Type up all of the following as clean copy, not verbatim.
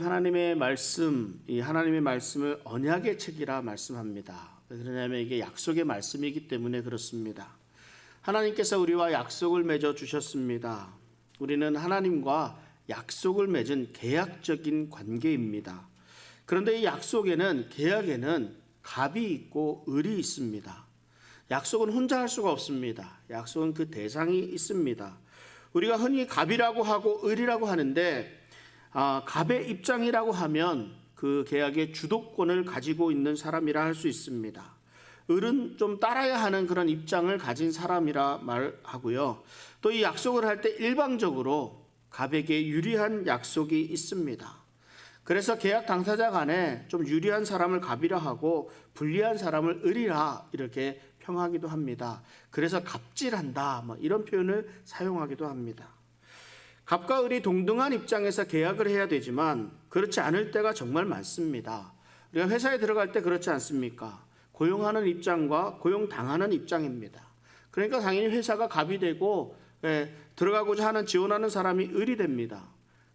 하나님의 말씀, 이 하나님의 말씀을 언약의 책이라 말씀합니다. 그러냐면 이게 약속의 말씀이기 때문에 그렇습니다. 하나님께서 우리와 약속을 맺어 주셨습니다. 우리는 하나님과 약속을 맺은 계약적인 관계입니다. 그런데 이 약속에는, 계약에는 갑이 있고 을이 있습니다. 약속은 혼자 할 수가 없습니다. 약속은 그 대상이 있습니다. 우리가 흔히 갑이라고 하고 을이라고 하는데, 갑의 입장이라고 하면 그 계약의 주도권을 가지고 있는 사람이라 할 수 있습니다. 을은 좀 따라야 하는 그런 입장을 가진 사람이라 말하고요. 또 이 약속을 할 때 일방적으로 갑에게 유리한 약속이 있습니다. 그래서 계약 당사자 간에 좀 유리한 사람을 갑이라 하고 불리한 사람을 을이라 이렇게 평하기도 합니다. 그래서 갑질한다, 이런 표현을 사용하기도 합니다. 갑과 을이 동등한 입장에서 계약을 해야 되지만 그렇지 않을 때가 정말 많습니다. 우리가 회사에 들어갈 때 그렇지 않습니까? 고용하는 입장과 고용당하는 입장입니다. 그러니까 당연히 회사가 갑이 되고 들어가고자 하는 지원하는 사람이 을이 됩니다.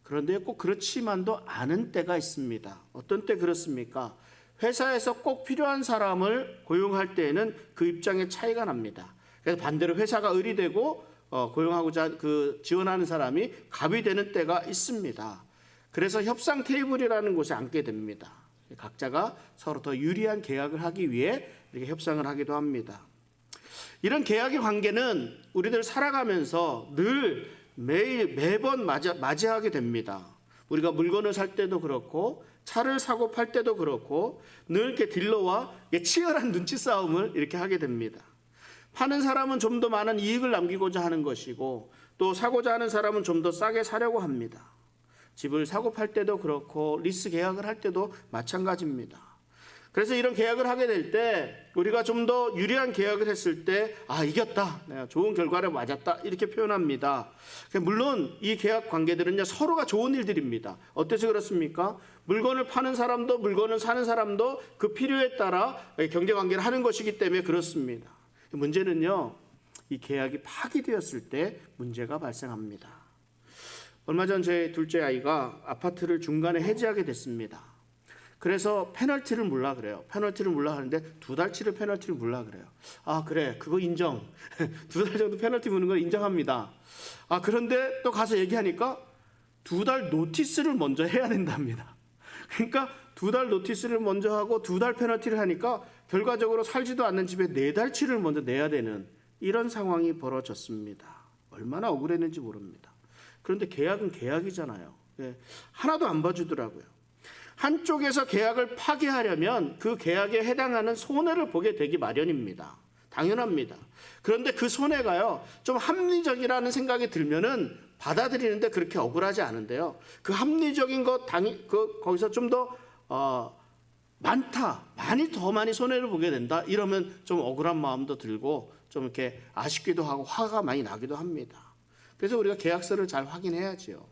그런데 꼭 그렇지만도 않은 때가 있습니다. 어떤 때 그렇습니까? 회사에서 꼭 필요한 사람을 고용할 때에는 그 입장의 차이가 납니다. 그래서 반대로 회사가 을이 되고 고용하고자 지원하는 사람이 갑이 되는 때가 있습니다. 그래서 협상 테이블이라는 곳에 앉게 됩니다. 각자가 서로 더 유리한 계약을 하기 위해 이렇게 협상을 하기도 합니다. 이런 계약의 관계는 우리들 살아가면서 늘 매번 맞이하게 됩니다. 우리가 물건을 살 때도 그렇고 차를 사고 팔 때도 그렇고 늘 이렇게 딜러와 치열한 눈치 싸움을 이렇게 하게 됩니다. 파는 사람은 좀 더 많은 이익을 남기고자 하는 것이고 또 사고자 하는 사람은 좀 더 싸게 사려고 합니다. 집을 사고 팔 때도 그렇고 리스 계약을 할 때도 마찬가지입니다. 그래서 이런 계약을 하게 될 때 우리가 좀 더 유리한 계약을 했을 때 이겼다, 내가 좋은 결과를 맞았다 이렇게 표현합니다. 물론 이 계약 관계들은 서로가 좋은 일들입니다. 어때서 그렇습니까? 물건을 파는 사람도 물건을 사는 사람도 그 필요에 따라 경제관계를 하는 것이기 때문에 그렇습니다. 문제는요, 이 계약이 파기되었을 때 문제가 발생합니다. 얼마 전 제 둘째 아이가 아파트를 중간에 해지하게 됐습니다. 그래서 페널티를 물라 그래요. 페널티를 물라 하는데 2달치를 페널티를 물라 그래요. 그래, 그거 인정. 2달 정도 페널티 무는 걸 인정합니다. 그런데 또 가서 얘기하니까 2달 노티스를 먼저 해야 된답니다. 그러니까 2달 노티스를 먼저 하고 2달 페널티를 하니까 결과적으로 살지도 않는 집에 4달치를 먼저 내야 되는 이런 상황이 벌어졌습니다. 얼마나 억울했는지 모릅니다. 그런데 계약은 계약이잖아요. 하나도 안 봐주더라고요. 한쪽에서 계약을 파기하려면 그 계약에 해당하는 손해를 보게 되기 마련입니다. 당연합니다. 그런데 그 손해가요, 좀 합리적이라는 생각이 들면은 받아들이는데 그렇게 억울하지 않은데요. 그 합리적인 것 거기서 좀 더 많이 더 많이 손해를 보게 된다. 이러면 좀 억울한 마음도 들고 좀 이렇게 아쉽기도 하고 화가 많이 나기도 합니다. 그래서 우리가 계약서를 잘 확인해야지요.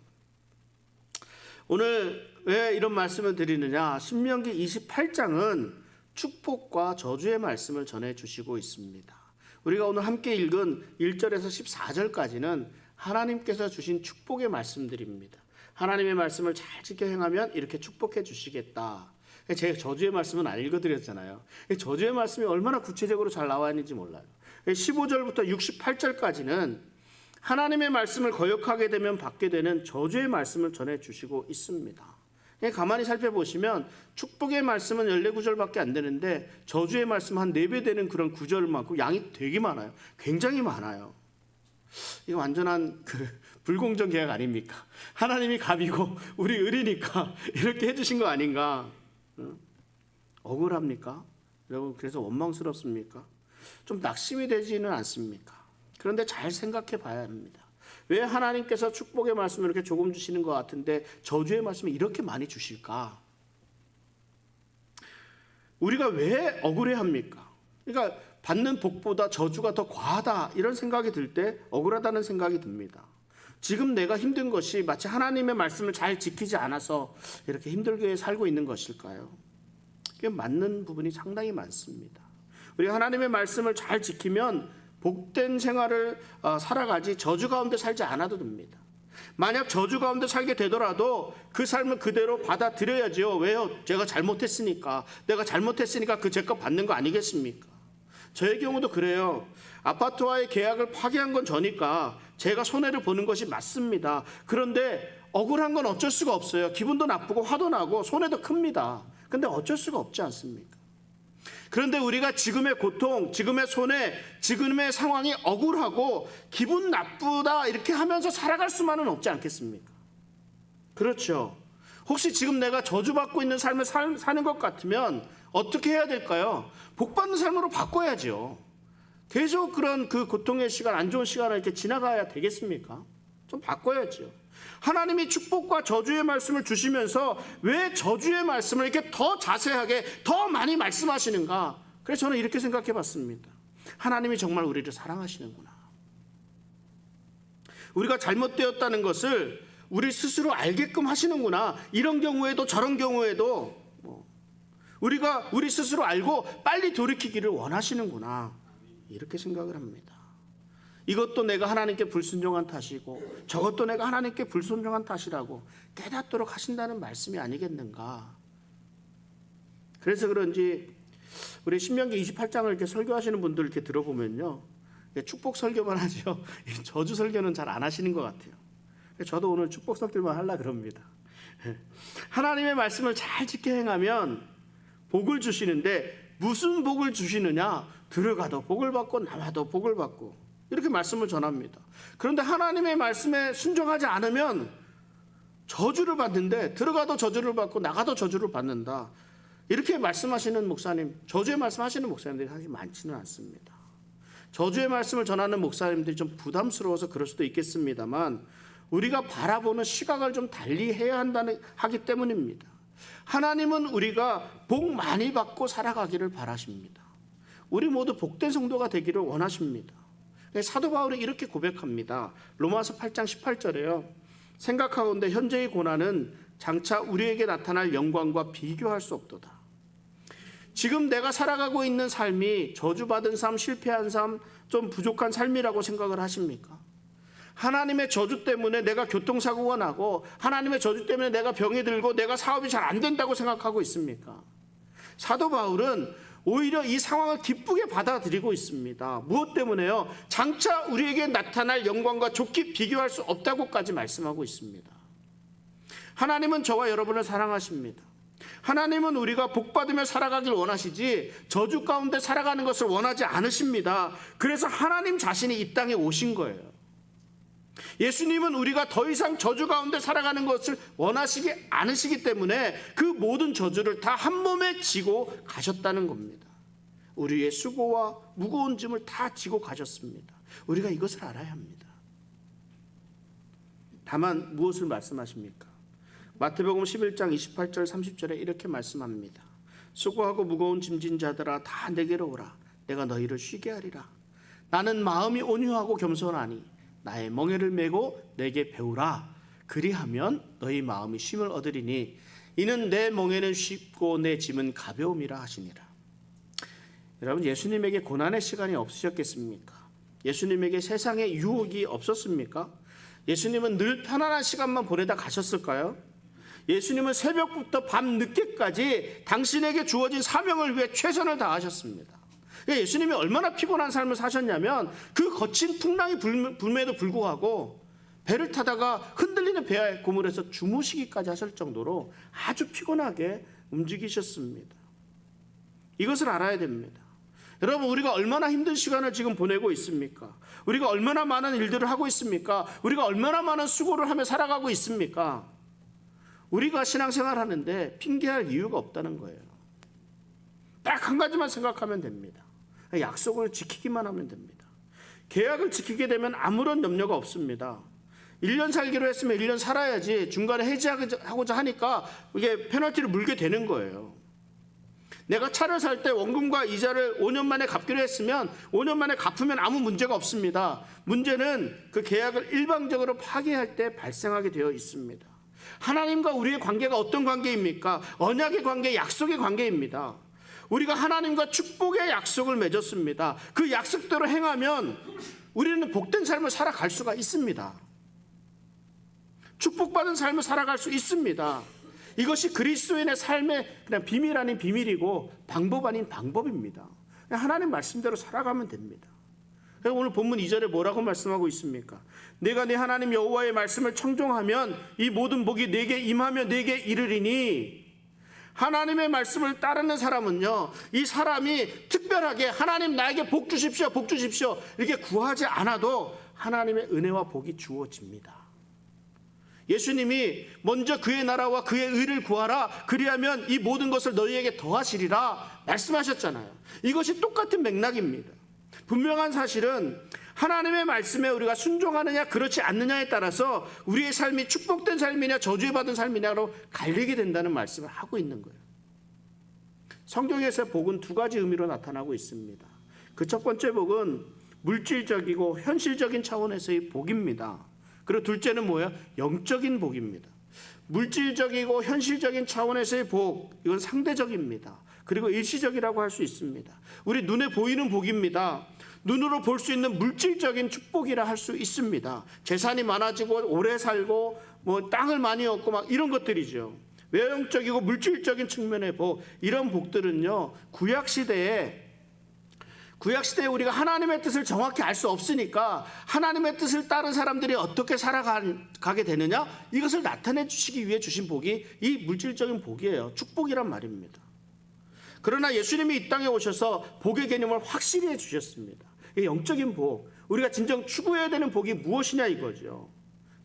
오늘 왜 이런 말씀을 드리느냐? 신명기 28장은 축복과 저주의 말씀을 전해주시고 있습니다. 우리가 오늘 함께 읽은 1절에서 14절까지는 하나님께서 주신 축복의 말씀들입니다. 하나님의 말씀을 잘 지켜 행하면 이렇게 축복해 주시겠다. 제가 저주의 말씀은 안 읽어드렸잖아요. 저주의 말씀이 얼마나 구체적으로 잘 나와 있는지 몰라요. 15절부터 68절까지는 하나님의 말씀을 거역하게 되면 받게 되는 저주의 말씀을 전해주시고 있습니다. 가만히 살펴보시면 축복의 말씀은 14구절밖에 안 되는데 저주의 말씀 한 4배 되는 그런 구절 많고 양이 되게 많아요. 굉장히 많아요. 이거 완전한 불공정 계약 아닙니까? 하나님이 갑이고 우리 을이니까 이렇게 해주신 거 아닌가? 억울합니까? 여러분, 그래서 원망스럽습니까? 좀 낙심이 되지는 않습니까? 그런데 잘 생각해 봐야 합니다. 왜 하나님께서 축복의 말씀을 이렇게 조금 주시는 것 같은데 저주의 말씀을 이렇게 많이 주실까? 우리가 왜 억울해합니까? 그러니까 받는 복보다 저주가 더 과하다 이런 생각이 들 때 억울하다는 생각이 듭니다. 지금 내가 힘든 것이 마치 하나님의 말씀을 잘 지키지 않아서 이렇게 힘들게 살고 있는 것일까요? 그게 맞는 부분이 상당히 많습니다. 우리가 하나님의 말씀을 잘 지키면 복된 생활을 살아가지 저주 가운데 살지 않아도 됩니다. 만약 저주 가운데 살게 되더라도 그 삶을 그대로 받아들여야지요. 왜요? 제가 잘못했으니까. 내가 잘못했으니까 그 죄값 받는 거 아니겠습니까? 저의 경우도 그래요. 아파트와의 계약을 파기한 건 저니까 제가 손해를 보는 것이 맞습니다. 그런데 억울한 건 어쩔 수가 없어요. 기분도 나쁘고 화도 나고 손해도 큽니다. 근데 어쩔 수가 없지 않습니까? 그런데 우리가 지금의 고통, 지금의 손해, 지금의 상황이 억울하고 기분 나쁘다 이렇게 하면서 살아갈 수만은 없지 않겠습니까? 그렇죠. 혹시 지금 내가 저주받고 있는 삶을 사는 것 같으면 어떻게 해야 될까요? 복받는 삶으로 바꿔야죠. 계속 그런 그 고통의 시간, 안 좋은 시간을 이렇게 지나가야 되겠습니까? 좀 바꿔야죠. 하나님이 축복과 저주의 말씀을 주시면서 왜 저주의 말씀을 이렇게 더 자세하게 더 많이 말씀하시는가? 그래서 저는 이렇게 생각해 봤습니다. 하나님이 정말 우리를 사랑하시는구나. 우리가 잘못되었다는 것을 우리 스스로 알게끔 하시는구나. 이런 경우에도 저런 경우에도 우리가 우리 스스로 알고 빨리 돌이키기를 원하시는구나. 이렇게 생각을 합니다. 이것도 내가 하나님께 불순종한 탓이고 저것도 내가 하나님께 불순종한 탓이라고 깨닫도록 하신다는 말씀이 아니겠는가. 그래서 그런지 우리 신명기 28장을 이렇게 설교하시는 분들 이렇게 들어보면요, 축복 설교만 하죠. 저주 설교는 잘 안 하시는 것 같아요. 저도 오늘 축복 설교만 하려고 그럽니다. 하나님의 말씀을 잘 지켜 행하면 복을 주시는데 무슨 복을 주시느냐? 들어가도 복을 받고 나와도 복을 받고 이렇게 말씀을 전합니다. 그런데 하나님의 말씀에 순종하지 않으면 저주를 받는데 들어가도 저주를 받고 나가도 저주를 받는다. 이렇게 말씀하시는 목사님, 저주의 말씀하시는 목사님들이 사실 많지는 않습니다. 저주의 말씀을 전하는 목사님들이 좀 부담스러워서 그럴 수도 있겠습니다만 우리가 바라보는 시각을 좀 달리 해야 하기 때문입니다. 하나님은 우리가 복 많이 받고 살아가기를 바라십니다. 우리 모두 복된 성도가 되기를 원하십니다. 사도 바울이 이렇게 고백합니다. 로마서 8장 18절에요. 생각하건대 현재의 고난은 장차 우리에게 나타날 영광과 비교할 수 없도다. 지금 내가 살아가고 있는 삶이 저주받은 삶, 실패한 삶, 좀 부족한 삶이라고 생각을 하십니까? 하나님의 저주 때문에 내가 교통사고가 나고 하나님의 저주 때문에 내가 병이 들고 내가 사업이 잘 안 된다고 생각하고 있습니까? 사도 바울은 오히려 이 상황을 기쁘게 받아들이고 있습니다. 무엇 때문에요? 장차 우리에게 나타날 영광과 좋게 비교할 수 없다고까지 말씀하고 있습니다. 하나님은 저와 여러분을 사랑하십니다. 하나님은 우리가 복받으며 살아가길 원하시지 저주 가운데 살아가는 것을 원하지 않으십니다. 그래서 하나님 자신이 이 땅에 오신 거예요. 예수님은 우리가 더 이상 저주 가운데 살아가는 것을 원하시지 않으시기 때문에 그 모든 저주를 다 한 몸에 지고 가셨다는 겁니다. 우리의 수고와 무거운 짐을 다 지고 가셨습니다. 우리가 이것을 알아야 합니다. 다만 무엇을 말씀하십니까? 마태복음 11장 28절 30절에 이렇게 말씀합니다. 수고하고 무거운 짐진 자들아 다 내게로 오라. 내가 너희를 쉬게 하리라. 나는 마음이 온유하고 겸손하니 나의 멍에를 메고 내게 배우라. 그리하면 너희 마음이 쉼을 얻으리니 이는 내 멍에는 쉽고 내 짐은 가벼움이라 하시니라. 여러분, 예수님에게 고난의 시간이 없으셨겠습니까? 예수님에게 세상의 유혹이 없었습니까? 예수님은 늘 편안한 시간만 보내다 가셨을까요? 예수님은 새벽부터 밤 늦게까지 당신에게 주어진 사명을 위해 최선을 다하셨습니다. 예수님이 얼마나 피곤한 삶을 사셨냐면 그 거친 풍랑이 불매에도 불구하고 배를 타다가 흔들리는 배에 고물에서 주무시기까지 하실 정도로 아주 피곤하게 움직이셨습니다. 이것을 알아야 됩니다. 여러분, 우리가 얼마나 힘든 시간을 지금 보내고 있습니까? 우리가 얼마나 많은 일들을 하고 있습니까? 우리가 얼마나 많은 수고를 하며 살아가고 있습니까? 우리가 신앙생활 하는데 핑계할 이유가 없다는 거예요. 딱 한 가지만 생각하면 됩니다. 약속을 지키기만 하면 됩니다. 계약을 지키게 되면 아무런 염려가 없습니다. 1년 살기로 했으면 1년 살아야지 중간에 해지하고자 하니까 이게 페널티를 물게 되는 거예요. 내가 차를 살 때 원금과 이자를 5년 만에 갚기로 했으면 5년 만에 갚으면 아무 문제가 없습니다. 문제는 그 계약을 일방적으로 파기할 때 발생하게 되어 있습니다. 하나님과 우리의 관계가 어떤 관계입니까? 언약의 관계, 약속의 관계입니다. 우리가 하나님과 축복의 약속을 맺었습니다. 그 약속대로 행하면 우리는 복된 삶을 살아갈 수가 있습니다. 축복받은 삶을 살아갈 수 있습니다. 이것이 그리스도인의 삶의 그냥 비밀 아닌 비밀이고 방법 아닌 방법입니다. 그냥 하나님 말씀대로 살아가면 됩니다. 오늘 본문 2절에 뭐라고 말씀하고 있습니까? 내가 내 하나님 여호와의 말씀을 청종하면 이 모든 복이 내게 임하며 내게 이르리니, 하나님의 말씀을 따르는 사람은요, 이 사람이 특별하게 하나님 나에게 복 주십시오, 복 주십시오 이렇게 구하지 않아도 하나님의 은혜와 복이 주어집니다. 예수님이 먼저 그의 나라와 그의 의를 구하라, 그리하면 이 모든 것을 너희에게 더하시리라 말씀하셨잖아요. 이것이 똑같은 맥락입니다. 분명한 사실은 하나님의 말씀에 우리가 순종하느냐 그렇지 않느냐에 따라서 우리의 삶이 축복된 삶이냐 저주에 받은 삶이냐로 갈리게 된다는 말씀을 하고 있는 거예요. 성경에서 복은 두 가지 의미로 나타나고 있습니다. 그 첫 번째 복은 물질적이고 현실적인 차원에서의 복입니다. 그리고 둘째는 뭐예요? 영적인 복입니다. 물질적이고 현실적인 차원에서의 복, 이건 상대적입니다. 그리고 일시적이라고 할 수 있습니다. 우리 눈에 보이는 복입니다. 눈으로 볼 수 있는 물질적인 축복이라 할 수 있습니다. 재산이 많아지고 오래 살고 뭐 땅을 많이 얻고 막 이런 것들이죠. 외형적이고 물질적인 측면의 복, 이런 복들은요, 구약시대에 우리가 하나님의 뜻을 정확히 알 수 없으니까 하나님의 뜻을 따른 사람들이 어떻게 살아가게 되느냐, 이것을 나타내 주시기 위해 주신 복이 이 물질적인 복이에요. 축복이란 말입니다. 그러나 예수님이 이 땅에 오셔서 복의 개념을 확실히 해주셨습니다. 이 영적인 복, 우리가 진정 추구해야 되는 복이 무엇이냐 이거죠.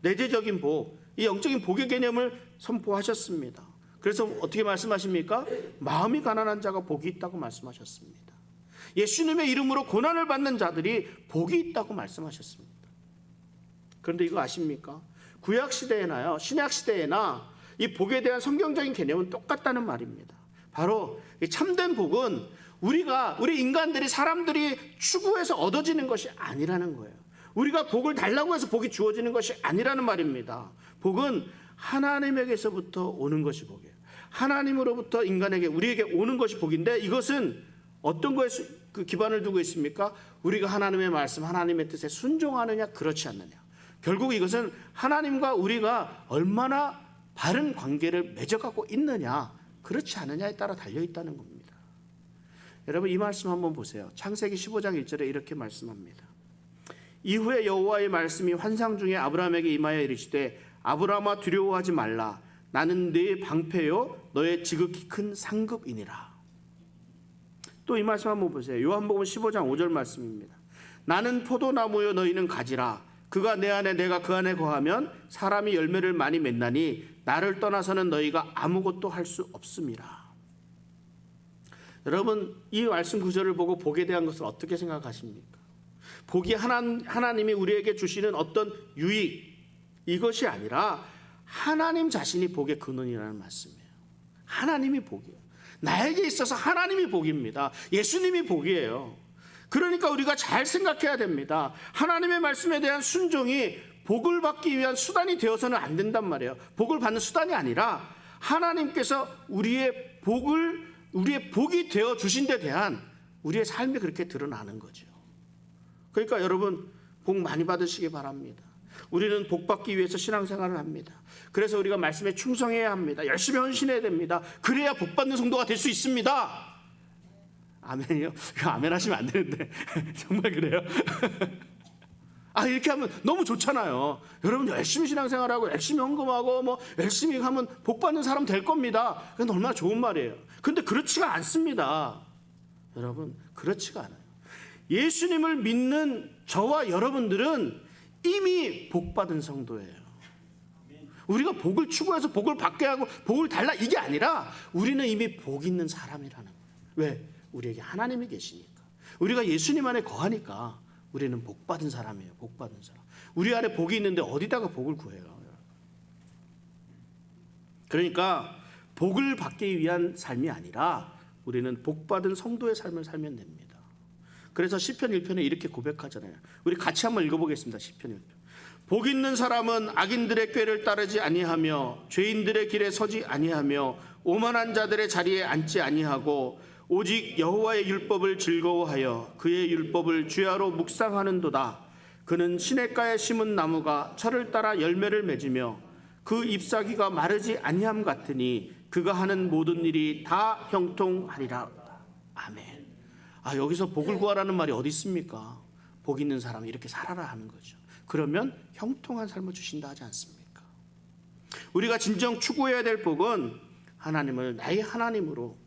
내재적인 복, 이 영적인 복의 개념을 선포하셨습니다. 그래서 어떻게 말씀하십니까? 마음이 가난한 자가 복이 있다고 말씀하셨습니다. 예수님의 이름으로 고난을 받는 자들이 복이 있다고 말씀하셨습니다. 그런데 이거 아십니까? 구약시대에나요, 신약시대에나 이 복에 대한 성경적인 개념은 똑같다는 말입니다. 바로 이 참된 복은 우리 인간들이, 사람들이 추구해서 얻어지는 것이 아니라는 거예요. 우리가 복을 달라고 해서 복이 주어지는 것이 아니라는 말입니다. 복은 하나님에게서부터 오는 것이 복이에요. 하나님으로부터 인간에게, 우리에게 오는 것이 복인데, 이것은 어떤 거에 그 기반을 두고 있습니까? 우리가 하나님의 말씀, 하나님의 뜻에 순종하느냐 그렇지 않느냐. 결국 이것은 하나님과 우리가 얼마나 바른 관계를 맺어가고 있느냐 그렇지 않느냐에 따라 달려있다는 겁니다. 여러분, 이 말씀 한번 보세요. 창세기 15장 1절에 이렇게 말씀합니다. 이후에 여호와의 말씀이 환상 중에 아브라함에게 임하여 이르시되, 아브라함아 두려워하지 말라. 나는 네 방패요 너의 지극히 큰 상급이니라. 또 이 말씀 한번 보세요. 요한복음 15장 5절 말씀입니다. 나는 포도나무요 너희는 가지라. 그가 내 안에 내가 그 안에 거하면 사람이 열매를 많이 맺나니 나를 떠나서는 너희가 아무것도 할 수 없음이라. 여러분, 이 말씀 구절을 보고 복에 대한 것을 어떻게 생각하십니까? 복이 하나님이 우리에게 주시는 어떤 유익, 이것이 아니라 하나님 자신이 복의 근원이라는 말씀이에요. 하나님이 복이에요. 나에게 있어서 하나님이 복입니다. 예수님이 복이에요. 그러니까 우리가 잘 생각해야 됩니다. 하나님의 말씀에 대한 순종이 복을 받기 위한 수단이 되어서는 안 된단 말이에요. 복을 받는 수단이 아니라 하나님께서 우리의 복이 되어 주신 데 대한 우리의 삶이 그렇게 드러나는 거죠. 그러니까 여러분, 복 많이 받으시기 바랍니다. 우리는 복 받기 위해서 신앙생활을 합니다. 그래서 우리가 말씀에 충성해야 합니다. 열심히 헌신해야 됩니다. 그래야 복 받는 성도가 될 수 있습니다. 아멘이요? 아멘 하시면 안 되는데 정말 그래요? 이렇게 하면 너무 좋잖아요. 여러분, 열심히 신앙생활하고 열심히 헌금하고 뭐 열심히 하면 복 받는 사람 될 겁니다. 그건 얼마나 좋은 말이에요. 근데 그렇지가 않습니다. 여러분, 그렇지가 않아요. 예수님을 믿는 저와 여러분들은 이미 복 받은 성도예요. 우리가 복을 추구해서 복을 받게 하고 복을 달라, 이게 아니라 우리는 이미 복 있는 사람이라는 거예요. 왜? 우리에게 하나님이 계시니까. 우리가 예수님 안에 거하니까 우리는 복 받은 사람이에요. 복 받은 사람. 우리 안에 복이 있는데 어디다가 복을 구해요? 그러니까 복을 받기 위한 삶이 아니라 우리는 복 받은 성도의 삶을 살면 됩니다. 그래서 시편 1편에 이렇게 고백하잖아요. 우리 같이 한번 읽어보겠습니다. 시편 1편. 복 있는 사람은 악인들의 꾀를 따르지 아니하며 죄인들의 길에 서지 아니하며 오만한 자들의 자리에 앉지 아니하고 오직 여호와의 율법을 즐거워하여 그의 율법을 주야로 묵상하는도다. 그는 시냇가에 심은 나무가 철을 따라 열매를 맺으며 그 잎사귀가 마르지 아니함 같으니 그가 하는 모든 일이 다 형통하리라. 아멘. 여기서 복을 구하라는 말이 어디 있습니까? 복 있는 사람이 이렇게 살아라 하는 거죠. 그러면 형통한 삶을 주신다 하지 않습니까? 우리가 진정 추구해야 될 복은 하나님을 나의 하나님으로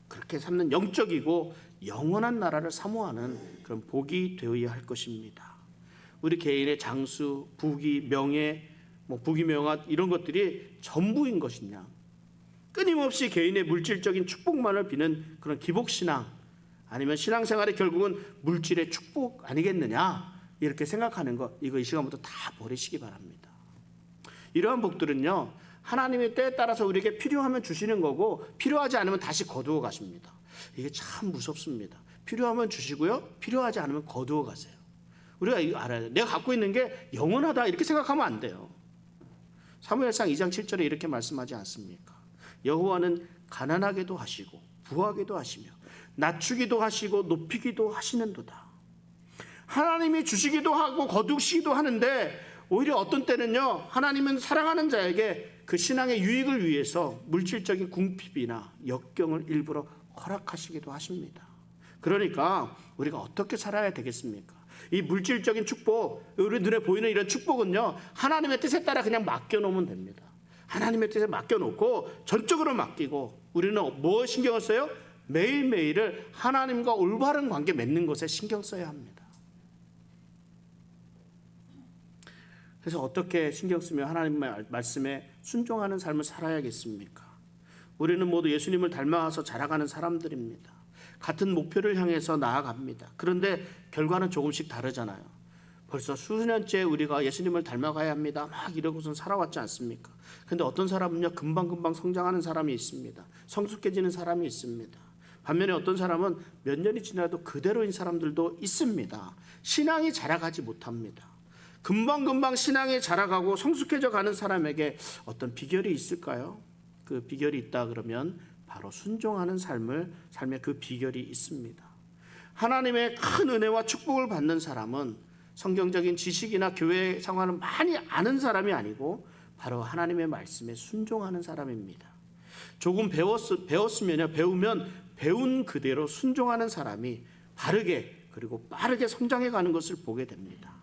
그렇게 삼는 영적이고 영원한 나라를 사모하는 그런 복이 되어야 할 것입니다. 우리 개인의 장수, 부귀, 명예, 부귀, 명예 이런 것들이 전부인 것이냐, 끊임없이 개인의 물질적인 축복만을 비는 그런 기복신앙, 아니면 신앙생활의 결국은 물질의 축복 아니겠느냐, 이렇게 생각하는 것, 이거 이 시간부터 다 버리시기 바랍니다. 이러한 복들은요, 하나님의 때에 따라서 우리에게 필요하면 주시는 거고 필요하지 않으면 다시 거두어 가십니다. 이게 참 무섭습니다. 필요하면 주시고요, 필요하지 않으면 거두어 가세요. 우리가 이거 알아야 돼요. 내가 갖고 있는 게 영원하다 이렇게 생각하면 안 돼요. 사무엘상 2장 7절에 이렇게 말씀하지 않습니까? 여호와는 가난하게도 하시고 부하게도 하시며 낮추기도 하시고 높이기도 하시는도다. 하나님이 주시기도 하고 거두시기도 하는데, 오히려 어떤 때는요, 하나님은 사랑하는 자에게 그 신앙의 유익을 위해서 물질적인 궁핍이나 역경을 일부러 허락하시기도 하십니다. 그러니까 우리가 어떻게 살아야 되겠습니까? 이 물질적인 축복, 우리 눈에 보이는 이런 축복은요, 하나님의 뜻에 따라 그냥 맡겨놓으면 됩니다. 하나님의 뜻에 맡겨놓고 전적으로 맡기고, 우리는 뭐 신경을 써요? 매일매일을 하나님과 올바른 관계 맺는 것에 신경 써야 합니다. 그래서 어떻게 신경 쓰며 하나님의 말씀에 순종하는 삶을 살아야겠습니까? 우리는 모두 예수님을 닮아서 자라가는 사람들입니다. 같은 목표를 향해서 나아갑니다. 그런데 결과는 조금씩 다르잖아요. 벌써 수년째 우리가 예수님을 닮아가야 합니다, 막 이러고선 살아왔지 않습니까? 그런데 어떤 사람은요, 금방금방 성장하는 사람이 있습니다. 성숙해지는 사람이 있습니다. 반면에 어떤 사람은 몇 년이 지나도 그대로인 사람들도 있습니다. 신앙이 자라가지 못합니다. 금방금방 신앙이 자라가고 성숙해져 가는 사람에게 어떤 비결이 있을까요? 그 비결이 있다 그러면 바로 순종하는 삶의 그 비결이 있습니다. 하나님의 큰 은혜와 축복을 받는 사람은 성경적인 지식이나 교회 상황을 많이 아는 사람이 아니고 바로 하나님의 말씀에 순종하는 사람입니다. 조금 배우면 배운 그대로 순종하는 사람이 바르게 그리고 빠르게 성장해 가는 것을 보게 됩니다.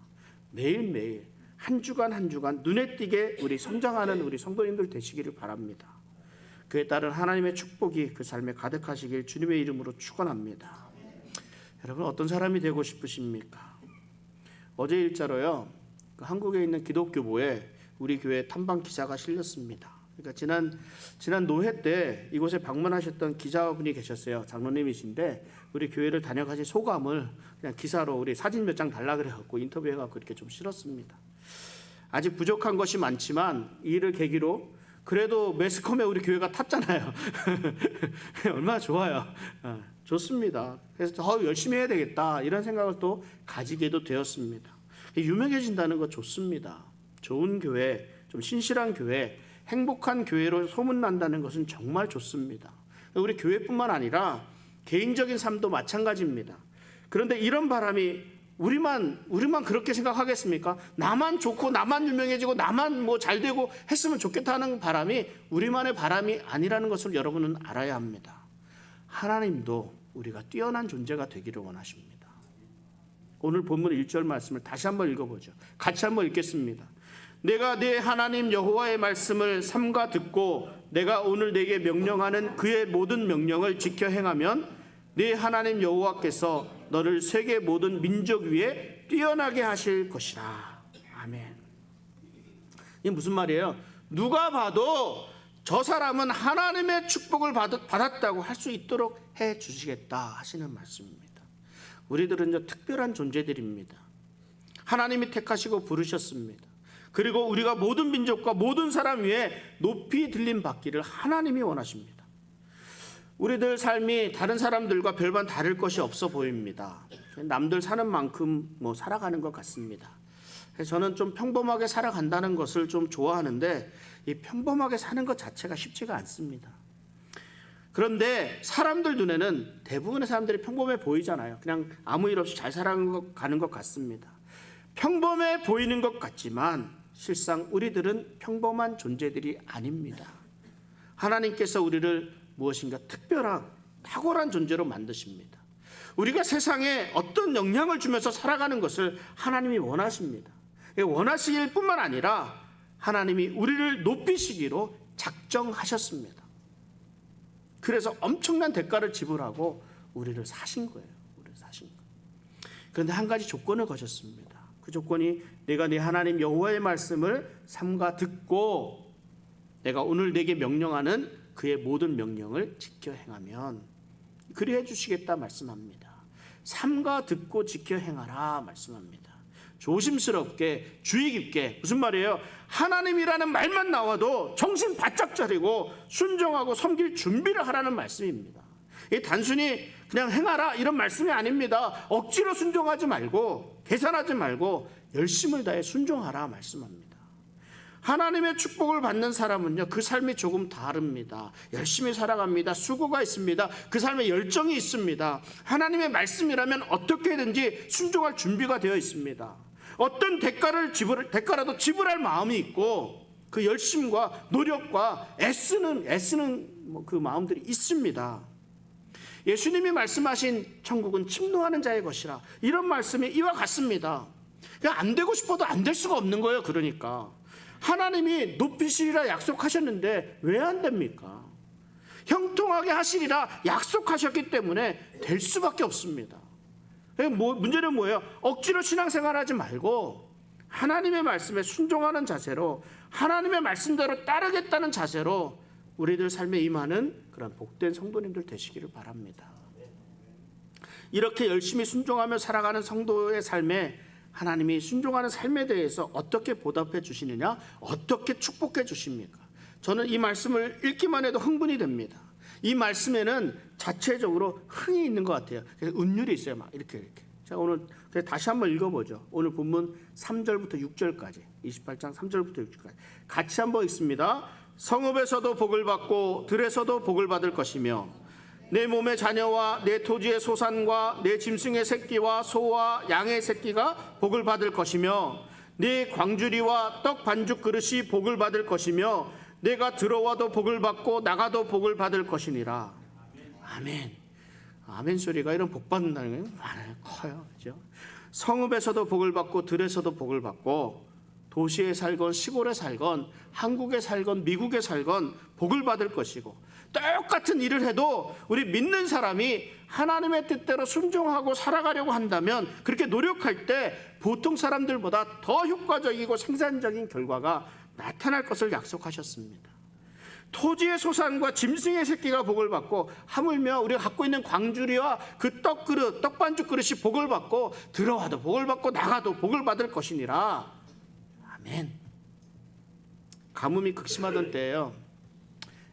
매일매일 한 주간 한 주간 눈에 띄게 우리 성장하는 우리 성도님들 되시기를 바랍니다. 그에 따른 하나님의 축복이 그 삶에 가득하시길 주님의 이름으로 축원합니다. 여러분, 어떤 사람이 되고 싶으십니까? 어제 일자로요, 한국에 있는 기독교보에 우리 교회 탐방 기사가 실렸습니다. 그러니까 지난 노회 때 이곳에 방문하셨던 기자분이 계셨어요. 장로님이신데 우리 교회를 다녀가신 소감을 그냥 기사로 우리 사진 몇 장 달라 그래갖고 인터뷰해갖고 이렇게 좀 실었습니다. 아직 부족한 것이 많지만 이 일을 계기로 그래도 매스컴에 우리 교회가 탔잖아요. 얼마나 좋아요. 좋습니다. 그래서 더 열심히 해야 되겠다 이런 생각을 또 가지게도 되었습니다. 유명해진다는 거 좋습니다. 좋은 교회, 좀 신실한 교회, 행복한 교회로 소문난다는 것은 정말 좋습니다. 우리 교회뿐만 아니라 개인적인 삶도 마찬가지입니다. 그런데 이런 바람이 우리만 그렇게 생각하겠습니까? 나만 좋고 나만 유명해지고 나만 뭐 잘되고 했으면 좋겠다는 바람이 우리만의 바람이 아니라는 것을 여러분은 알아야 합니다. 하나님도 우리가 뛰어난 존재가 되기를 원하십니다. 오늘 본문 1절 말씀을 다시 한번 읽어보죠. 같이 한번 읽겠습니다. 내가 내 하나님 여호와의 말씀을 삼가 듣고 내가 오늘 내게 명령하는 그의 모든 명령을 지켜 행하면 네 하나님 여호와께서 너를 세계 모든 민족 위에 뛰어나게 하실 것이라. 아멘. 이게 무슨 말이에요? 누가 봐도 저 사람은 하나님의 축복을 받았다고 할 수 있도록 해 주시겠다 하시는 말씀입니다. 우리들은 특별한 존재들입니다. 하나님이 택하시고 부르셨습니다. 그리고 우리가 모든 민족과 모든 사람 위에 높이 들림 받기를 하나님이 원하십니다. 우리들 삶이 다른 사람들과 별반 다를 것이 없어 보입니다. 남들 사는 만큼 살아가는 것 같습니다. 그래서 저는 좀 평범하게 살아간다는 것을 좀 좋아하는데 이 평범하게 사는 것 자체가 쉽지가 않습니다. 그런데 사람들 눈에는 대부분의 사람들이 평범해 보이잖아요. 그냥 아무 일 없이 잘 살아가는 것 같습니다. 평범해 보이는 것 같지만 실상 우리들은 평범한 존재들이 아닙니다. 하나님께서 우리를 무엇인가 특별한 탁월한 존재로 만드십니다. 우리가 세상에 어떤 영향을 주면서 살아가는 것을 하나님이 원하십니다. 원하시길 뿐만 아니라 하나님이 우리를 높이시기로 작정하셨습니다. 그래서 엄청난 대가를 지불하고 우리를 사신 거예요. 그런데 한 가지 조건을 거셨습니다. 그 조건이 내가 네 하나님 여호와의 말씀을 삼가 듣고 내가 오늘 내게 명령하는 그의 모든 명령을 지켜 행하면 그리해 주시겠다 말씀합니다. 삼가 듣고 지켜 행하라 말씀합니다. 조심스럽게 주의 깊게, 무슨 말이에요? 하나님이라는 말만 나와도 정신 바짝 차리고 순종하고 섬길 준비를 하라는 말씀입니다. 단순히 그냥 행하라 이런 말씀이 아닙니다. 억지로 순종하지 말고 계산하지 말고 열심을 다해 순종하라 말씀합니다. 하나님의 축복을 받는 사람은요, 그 삶이 조금 다릅니다. 열심히 살아갑니다. 수고가 있습니다. 그 삶에 열정이 있습니다. 하나님의 말씀이라면 어떻게든지 순종할 준비가 되어 있습니다. 어떤 대가라도 지불할 마음이 있고 그 열심과 노력과 애쓰는 그 마음들이 있습니다. 예수님이 말씀하신 천국은 침노하는 자의 것이라, 이런 말씀이 이와 같습니다. 그냥 안 되고 싶어도 안 될 수가 없는 거예요. 그러니까 하나님이 높이시리라 약속하셨는데 왜 안 됩니까? 형통하게 하시리라 약속하셨기 때문에 될 수밖에 없습니다. 문제는 뭐예요? 억지로 신앙생활하지 말고 하나님의 말씀에 순종하는 자세로, 하나님의 말씀대로 따르겠다는 자세로 우리들 삶에 임하는 그런 복된 성도님들 되시기를 바랍니다. 이렇게 열심히 순종하며 살아가는 성도의 삶에 하나님이 순종하는 삶에 대해서 어떻게 보답해 주시느냐, 어떻게 축복해 주십니까? 저는 이 말씀을 읽기만 해도 흥분이 됩니다. 이 말씀에는 자체적으로 흥이 있는 것 같아요. 그래서 운율이 있어요. 막 이렇게. 자, 오늘 다시 한번 읽어보죠. 오늘 본문 3절부터 6절까지, 28장 3절부터 6절까지 같이 한번 읽습니다. 성읍에서도 복을 받고 들에서도 복을 받을 것이며 내 몸의 자녀와 내 토지의 소산과 내 짐승의 새끼와 소와 양의 새끼가 복을 받을 것이며 네 광주리와 떡 반죽 그릇이 복을 받을 것이며 내가 들어와도 복을 받고 나가도 복을 받을 것이니라. 아멘. 아멘 소리가 이런 복 받는다는 게 많아요. 커요. 그렇죠? 성읍에서도 복을 받고 들에서도 복을 받고 도시에 살건 시골에 살건 한국에 살건 미국에 살건 복을 받을 것이고, 똑같은 일을 해도 우리 믿는 사람이 하나님의 뜻대로 순종하고 살아가려고 한다면 그렇게 노력할 때 보통 사람들보다 더 효과적이고 생산적인 결과가 나타날 것을 약속하셨습니다. 토지의 소산과 짐승의 새끼가 복을 받고 하물며 우리가 갖고 있는 광주리와 그 떡그릇, 떡반죽 그릇이 복을 받고 들어와도 복을 받고 나가도 복을 받을 것이니라. 아멘. 가뭄이 극심하던 때예요.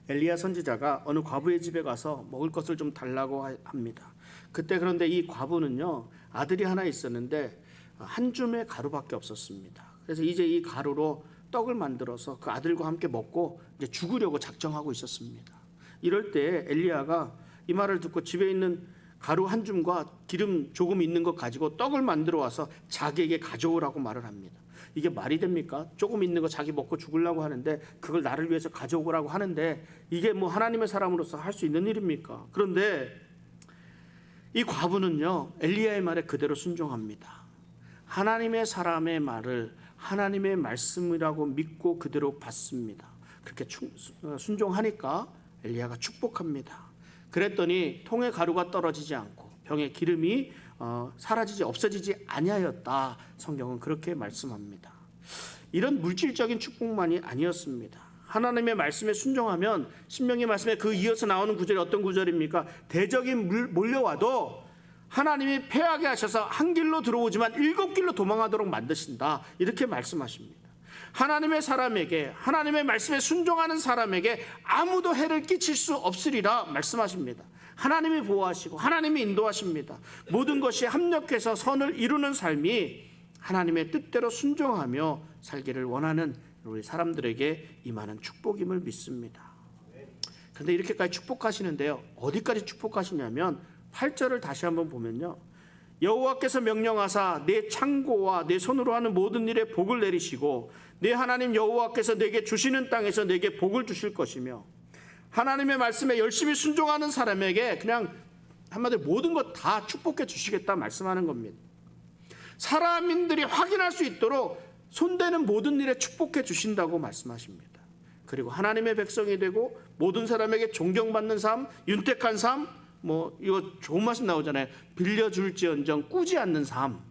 엘리야 선지자가 어느 과부의 집에 가서 먹을 것을 좀 달라고 합니다. 그때 그런데 이 과부는요, 아들이 하나 있었는데 한 줌의 가루밖에 없었습니다. 그래서 이제 이 가루로 떡을 만들어서 그 아들과 함께 먹고 이제 죽으려고 작정하고 있었습니다. 이럴 때 엘리야가 이 말을 듣고 집에 있는 가루 한 줌과 기름 조금 있는 것 가지고 떡을 만들어 와서 자기에게 가져오라고 말을 합니다. 이게 말이 됩니까? 조금 있는 거 자기 먹고 죽으려고 하는데 그걸 나를 위해서 가져오라고 하는데 이게 뭐 하나님의 사람으로서 할 수 있는 일입니까? 그런데 이 과부는요, 엘리야의 말에 그대로 순종합니다. 하나님의 사람의 말을 하나님의 말씀이라고 믿고 그대로 받습니다. 그렇게 순종하니까 엘리야가 축복합니다. 그랬더니 통에 가루가 떨어지지 않고 병에 기름이 사라지지 없어지지 아니하였다. 성경은 그렇게 말씀합니다. 이런 물질적인 축복만이 아니었습니다. 하나님의 말씀에 순종하면 신명기 말씀에 그 이어서 나오는 구절이 어떤 구절입니까? 대적이 몰려와도 하나님이 패하게 하셔서 한 길로 들어오지만 7길로 도망하도록 만드신다. 이렇게 말씀하십니다. 하나님의 사람에게, 하나님의 말씀에 순종하는 사람에게 아무도 해를 끼칠 수 없으리라 말씀하십니다. 하나님이 보호하시고 하나님이 인도하십니다. 모든 것이 합력해서 선을 이루는 삶이 하나님의 뜻대로 순종하며 살기를 원하는 우리 사람들에게 임하는 축복임을 믿습니다. 그런데 이렇게까지 축복하시는데요, 어디까지 축복하시냐면 8절을 다시 한번 보면요, 여호와께서 명령하사 내 창고와 내 손으로 하는 모든 일에 복을 내리시고 내 하나님 여호와께서 내게 주시는 땅에서 내게 복을 주실 것이며 하나님의 말씀에 열심히 순종하는 사람에게 그냥 한마디로 모든 것 다 축복해 주시겠다 말씀하는 겁니다. 사람인들이 확인할 수 있도록 손대는 모든 일에 축복해 주신다고 말씀하십니다. 그리고 하나님의 백성이 되고 모든 사람에게 존경받는 삶, 윤택한 삶, 이거 좋은 말씀 나오잖아요. 빌려줄지언정 꾸지 않는 삶,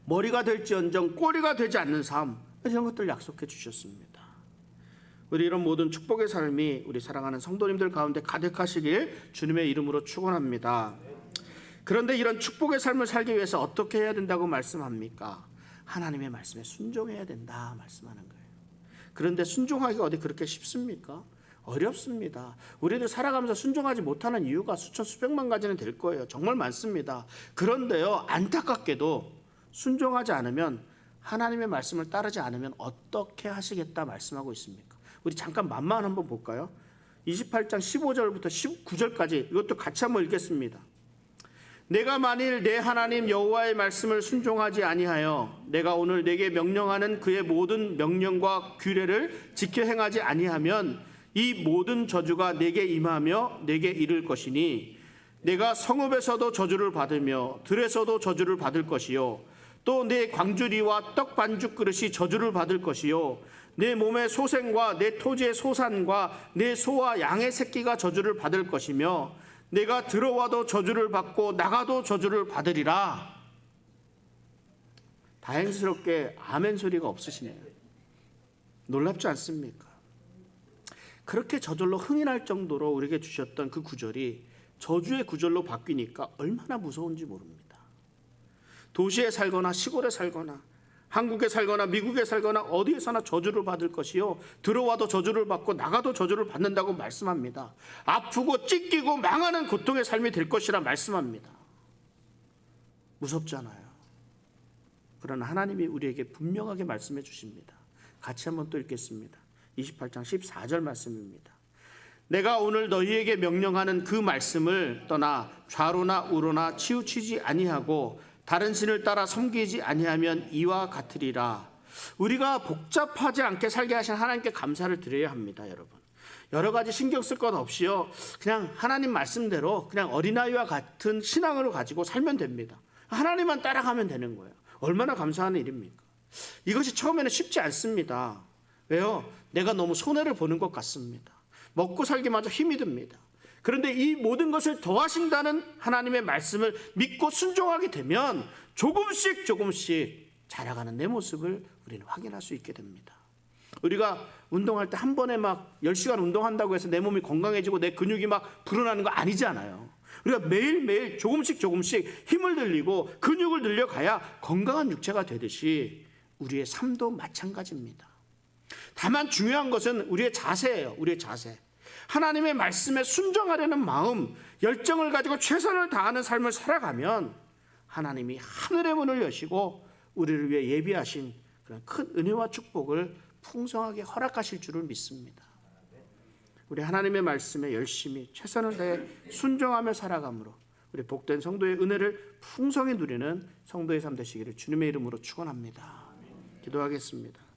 머리가 될지언정 꼬리가 되지 않는 삶, 이런 것들 약속해 주셨습니다. 우리 이런 모든 축복의 삶이 우리 사랑하는 성도님들 가운데 가득하시길 주님의 이름으로 축원합니다. 그런데 이런 축복의 삶을 살기 위해서 어떻게 해야 된다고 말씀합니까? 하나님의 말씀에 순종해야 된다 말씀하는 거예요. 그런데 순종하기가 어디 그렇게 쉽습니까? 어렵습니다. 우리들 살아가면서 순종하지 못하는 이유가 수천 수백만 가지는 될 거예요. 정말 많습니다. 그런데요, 안타깝게도 순종하지 않으면, 하나님의 말씀을 따르지 않으면 어떻게 하시겠다 말씀하고 있습니까? 우리 잠깐 만만 한번 볼까요? 28장 15절부터 19절까지 이것도 같이 한번 읽겠습니다. 내가 만일 내 하나님 여호와의 말씀을 순종하지 아니하여 내가 오늘 내게 명령하는 그의 모든 명령과 규례를 지켜 행하지 아니하면 이 모든 저주가 내게 임하며 내게 이를 것이니 내가 성읍에서도 저주를 받으며 들에서도 저주를 받을 것이요 또 내 광주리와 떡 반죽 그릇이 저주를 받을 것이요 내 몸의 소생과 내 토지의 소산과 내 소와 양의 새끼가 저주를 받을 것이며 내가 들어와도 저주를 받고 나가도 저주를 받으리라. 다행스럽게 아멘 소리가 없으시네요. 놀랍지 않습니까? 그렇게 저절로 흥이 날 정도로 우리에게 주셨던 그 구절이 저주의 구절로 바뀌니까 얼마나 무서운지 모릅니다. 도시에 살거나 시골에 살거나 한국에 살거나 미국에 살거나 어디에서나 저주를 받을 것이요 들어와도 저주를 받고 나가도 저주를 받는다고 말씀합니다. 아프고 찢기고 망하는 고통의 삶이 될 것이라 말씀합니다. 무섭잖아요. 그러나 하나님이 우리에게 분명하게 말씀해 주십니다. 같이 한번 또 읽겠습니다. 28장 14절 말씀입니다. 내가 오늘 너희에게 명령하는 그 말씀을 떠나 좌로나 우로나 치우치지 아니하고 다른 신을 따라 섬기지 아니하면 이와 같으리라. 우리가 복잡하지 않게 살게 하신 하나님께 감사를 드려야 합니다. 여러분, 여러 가지 신경 쓸 것 없이요 그냥 하나님 말씀대로 그냥 어린아이와 같은 신앙으로 가지고 살면 됩니다. 하나님만 따라가면 되는 거예요. 얼마나 감사하는 일입니까? 이것이 처음에는 쉽지 않습니다. 왜요? 내가 너무 손해를 보는 것 같습니다. 먹고 살기마저 힘이 듭니다. 그런데 이 모든 것을 더하신다는 하나님의 말씀을 믿고 순종하게 되면 조금씩 자라가는 내 모습을 우리는 확인할 수 있게 됩니다. 우리가 운동할 때 한 번에 막 10시간 운동한다고 해서 내 몸이 건강해지고 내 근육이 막 불어나는 거 아니잖아요. 우리가 매일매일 조금씩 힘을 늘리고 근육을 늘려가야 건강한 육체가 되듯이 우리의 삶도 마찬가지입니다. 다만 중요한 것은 우리의 자세예요. 우리의 자세. 하나님의 말씀에 순종하려는 마음, 열정을 가지고 최선을 다하는 삶을 살아가면 하나님이 하늘의 문을 여시고 우리를 위해 예비하신 그런 큰 은혜와 축복을 풍성하게 허락하실 줄을 믿습니다. 우리 하나님의 말씀에 열심히 최선을 다해 순종하며 살아감으로 우리 복된 성도의 은혜를 풍성히 누리는 성도의 삶 되시기를 주님의 이름으로 축원합니다. 기도하겠습니다.